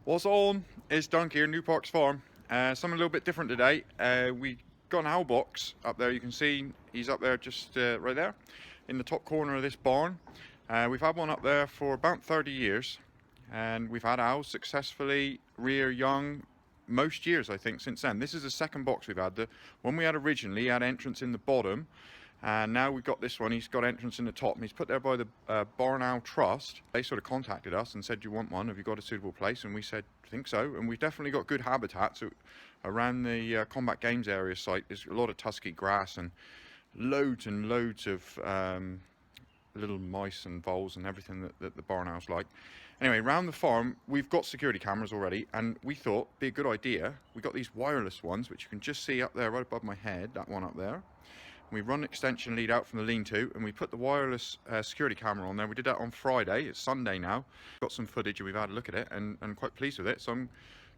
What's on? It's Dunk here, New Parks Farm. Something a little bit different today. We got an owl box up there. You can see he's up there, just right there, in the top corner of this barn. We've had one up there for about 30 years, and we've had owls successfully rear young most years, I think, since then. This is the second box we've had. The one we had originally had entrance in the bottom, and now we've got this one. He's got entrance in the top, and he's put there by the Barn Owl Trust. They sort of contacted us and said, "Do you want one? Have you got a suitable place?" And we said, "I think so." And we've definitely got good habitat. So around the Combat Games area site, there's a lot of tusky grass and loads of little mice and voles and everything that the barn owls like. Anyway, around the farm, we've got security cameras already, and we thought it'd be a good idea. We got these wireless ones, which you can just see up there right above my head, that one up there. We run an extension lead out from the lean-to, and we put the wireless security camera on there. We did that on Friday. It's Sunday now. Got some footage, and we've had a look at it, and quite pleased with it. So I'm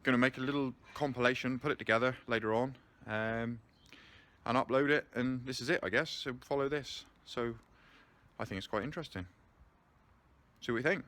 going to make a little compilation, put it together later on, and upload it. And this is it, I guess. So follow this. So I think it's quite interesting. See what you think.